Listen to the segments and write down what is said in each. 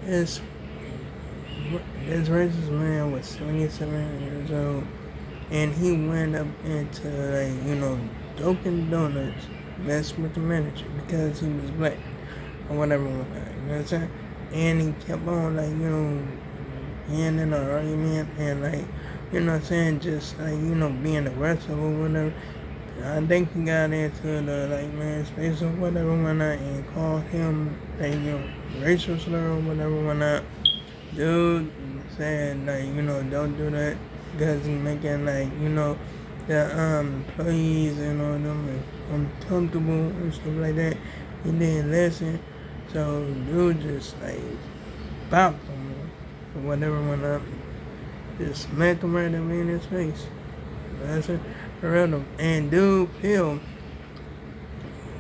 This this racist man was 77 years old, and he went up into Dunkin' Donuts, messing with the manager because he was black or whatever. You know what I'm saying? And he kept on being in an argument and you know what I'm saying, just being aggressive or whatever. I think he got into the man's face or whatever whatnot and called him racial slur or whatever whatnot. Dude said don't do that because he's making the employees and all them uncomfortable and stuff like that. He didn't listen. So dude just bopped him or whatever whatnot. Just smacked him right up in his face. That's it. And dude Phil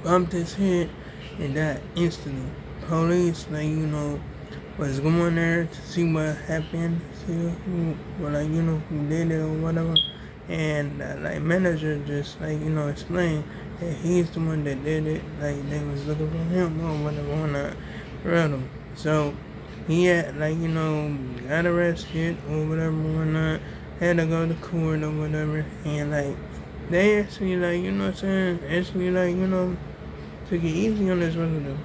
bumped his head and died instantly. Police was going there to see what happened, see who did it or whatever. And manager just explained that he's the one that did it. They was looking for him or whatever or not. Real. So he had got arrested or whatever or not. Had to go to court or whatever, and they actually you know what I'm saying, actually took it easy on this resident.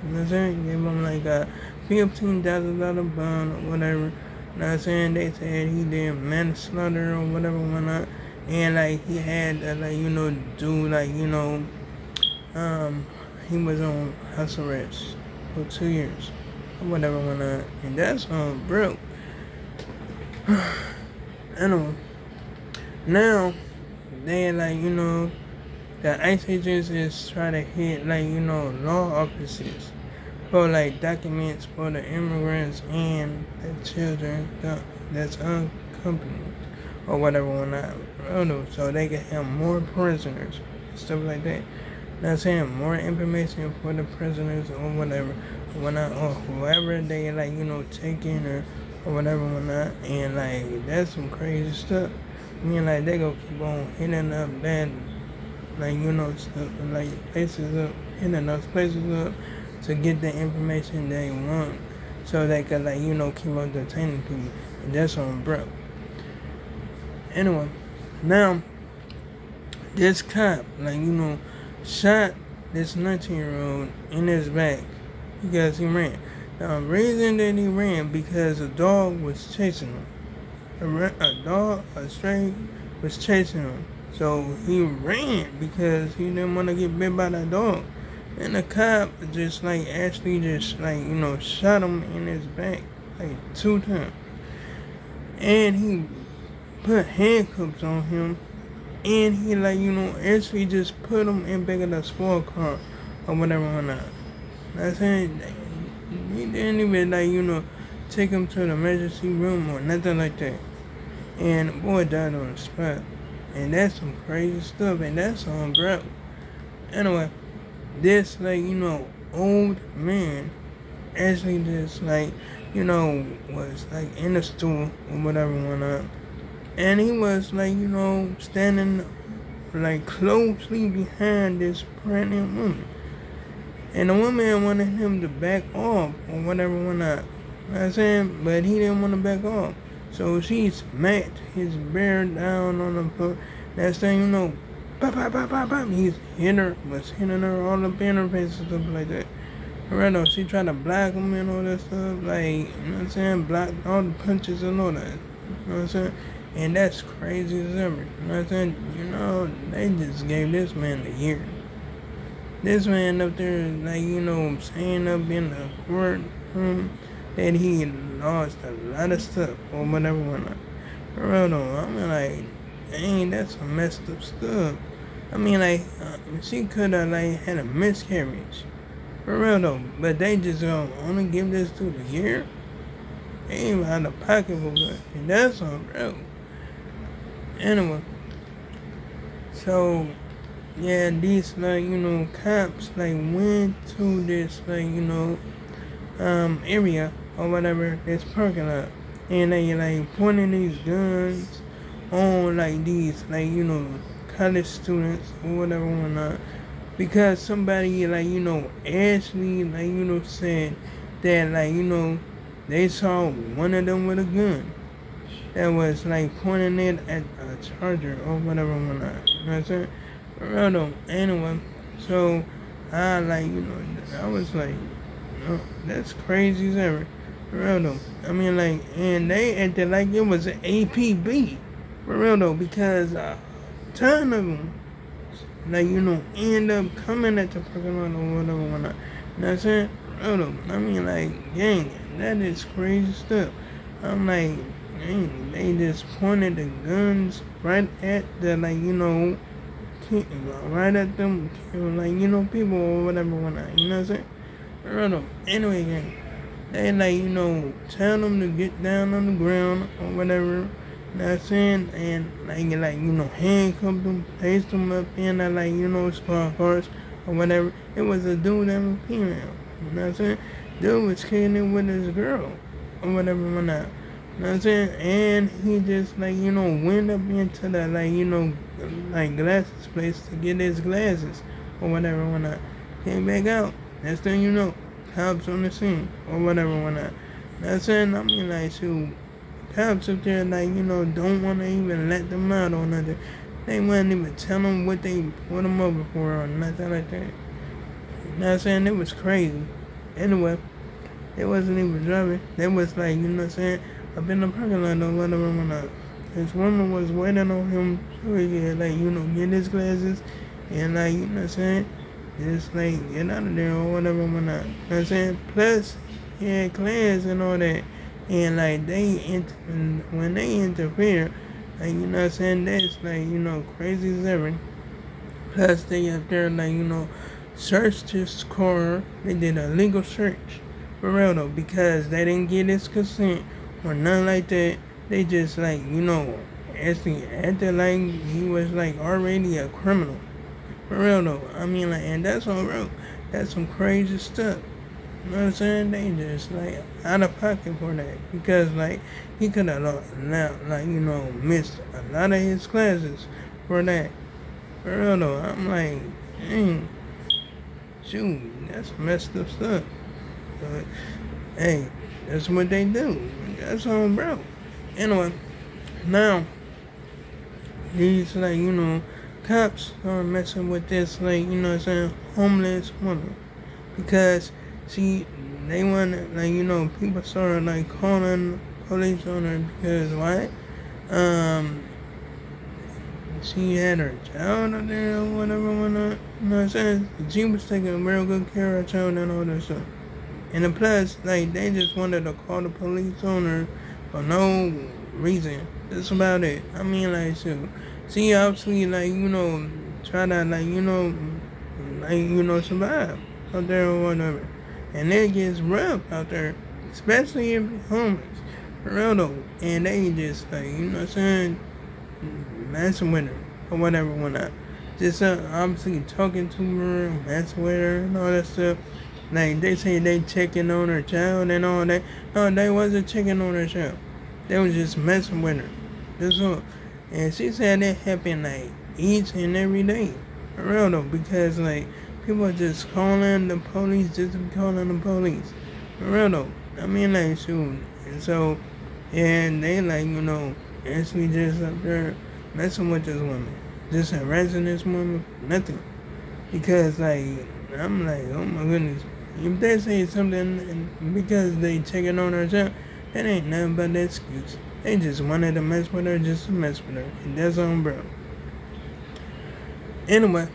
You know what I'm saying? Gave him a $15,000 bond or whatever. You know what I'm saying? They said he did manslaughter or whatever whatnot. And he had to do he was on house arrest for 2 years or whatever whatnot. And that's broke. Anyway, now they the ICE agents is trying to hit law offices for documents for the immigrants and the children that's unaccompanied or whatever whatnot. So they can have more prisoners, stuff like that. Not saying more information for the prisoners or whatever, or whoever they taking or whatever whatnot. And that's some crazy stuff. I mean they gonna keep on hitting up that stuff places up, hitting those places up to get the information they want so they can keep on detaining people. And that's on bro. Anyway, now this cop shot this 19-year-old in his back because he ran. The reason that he ran because a dog was chasing him. A stray was chasing him. So he ran because he didn't want to get bit by that dog. And the cop just actually just shot him in his back 2 times. And he put handcuffs on him. And he actually just put him in back of the squad car or whatever or not. That's saying he didn't even take him to the emergency room or nothing like that. And the boy died on the spot. And that's some crazy stuff, and that's on bro. Anyway, this old man actually just was in the stool or whatever whatnot. And he was standing closely behind this pregnant woman. And the woman wanted him to back off or whatever whatnot. You know what I'm saying? But he didn't want to back off. So she smacked his bear down on the floor. Next thing pop, pop, pop, pop, pop. Was hitting her all up in her face and stuff like that. Right, she tried to block him and all that stuff. You know what I'm saying? Block all the punches and all that. You know what I'm saying? And that's crazy as ever. You know what I'm saying? They just gave this man a year. This man up there, saying up in the courtroom that he lost a lot of stuff or whatever whatnot. For real though, dang, that's some messed up stuff. She could have had a miscarriage. For real though, but they just only give this to the year. They ain't out of pocket for that, and that's on real. Anyway, so yeah, these cops went to this area or whatever, this parking lot, and they pointing these guns on these college students or whatever whatnot, because somebody actually said that they saw one of them with a gun that was like pointing it at a charger or whatever whatnot. You know what I'm saying? For real though. Anyway, so I like, I was like, that's crazy as ever. For real though. I mean like, and they acted like it was an APB. For real though, because a ton of them, like, end up coming at the parking lot or whatever whatnot. You know what I'm saying? For real though. I mean like, dang, that is crazy stuff. I'm like, dang, they just pointed the guns right at the, like, right at them, like, people or whatever whatnot. You know what I'm saying? For real though. Anyway, gang, they like, tell them to get down on the ground or whatever. You know what I'm saying? And handcuff them, place them up in that, like, squad cars or whatever. It was a dude and a female. You know what I'm saying? Dude was kicking it with his girl or whatever whatnot. You know what I'm saying? And he just, like, went up into the, like, glasses place to get his glasses or whatever whatnot. Came back out. Next thing you know, cops on the scene or whatever whatnot. You know what I'm saying? I mean, like, shoot, cops up there, like, don't want to even let them out or nothing. They wouldn't even tell them what they put them over for or nothing like that. You know what I'm saying? It was crazy. Anyway, they wasn't even driving. They was like, you know what I'm saying, up in the parking lot or whatever whatnot. This woman was waiting on him so he could, like, get his glasses and, like, you know what I'm saying, just, like, get out of there or whatever whatnot. You know what I'm saying? Plus, he had class and all that. And, like, when they interfere, like, you know what I'm saying, that's, like, crazy as ever. Plus, they up there, like, searched his car. They did a legal search. For real, though, because they didn't get his consent or nothing like that. They just, like, actually acted like he was, like, already a criminal. For real, though. I mean, like, and that's all real. That's some crazy stuff. You know what I'm saying? They just, like, out of pocket for that. Because, like, he could have, missed a lot of his classes for that. For real, though. I'm like, dang. Shoot, that's messed up stuff. But, hey, that's what they do. That's all, bro. Anyway, now, these, like, cops are messing with this, like, homeless woman. Because they wanted, like, people started, like, calling police on her because why? She had her child up there or whatever, whatnot. You know what I'm saying? She was taking real good care of her child and all that stuff. And the plus, like, they just wanted to call the police on her for no reason. That's about it. I mean, like, shoot. She obviously, like, try to, like, survive out there or whatever. And it gets rough out there, especially if you're homeless. For real though. And they just, like, you know what I'm saying, messing with her or whatever whatnot. Just obviously talking to her, messing with her and all that stuff. Like, they say they checking on her child and all that. No, they wasn't checking on her child. They was just messing with her. That's all. And she said that happened, like, each and every day. For real though, because, like, people are just calling the police just to be calling the police. For real though. I mean, like, shoot. And so, and they, like, actually just up there messing with this woman. Just harassing this woman, nothing. Because, like, I'm like, oh my goodness. If they say something and because they checking on her child, that ain't nothing but an excuse. They just wanted to mess with her just to mess with her. And that's on bro. Anyway,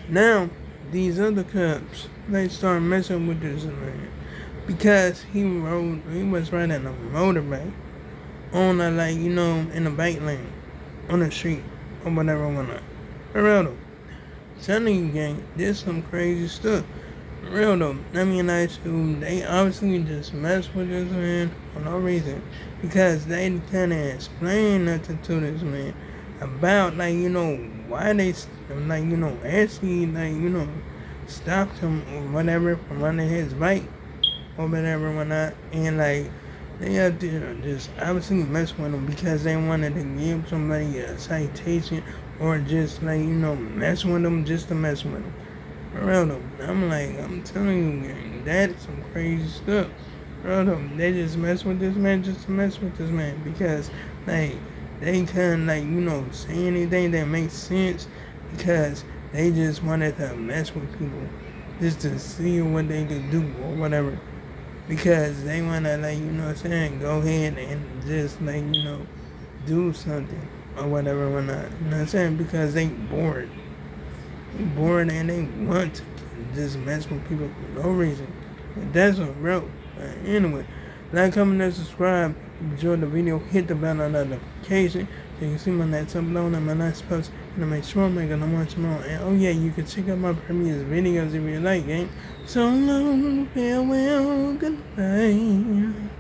now these other cops, they start messing with this man. Because he was riding a motorbike on a, like, in a bike lane. On the street. Or whatever, whatnot. For real though. Telling you, gang, this some crazy stuff. For real though. I mean, like, they obviously just mess with this man for no reason. Because they kind of explain nothing to this man about, like, why they, like, actually, like, stopped him or whatever from running his bike or whatever, whatnot. And, like, they have to just obviously mess with him because they wanted to give somebody a citation or just, like, mess with them just to mess with them. For real though. I'm like, I'm telling you, gang, that is some crazy stuff. Bro, they just mess with this man just to mess with this man because, like, they couldn't, like, say anything that makes sense because they just wanted to mess with people just to see what they could do or whatever. Because they want to, like, go ahead and just, like, do something or whatever or not. You know what I'm saying? Because they bored. Bored and they want to just mess with people for no reason. And that's what, bro. Anyway, like, comment, and subscribe. If you enjoyed the video, hit the bell notification so you can see my next upload and my next post. And to make sure I'm making them much more. And oh yeah, you can check out my previous videos if you like, gang. So long, farewell, goodbye.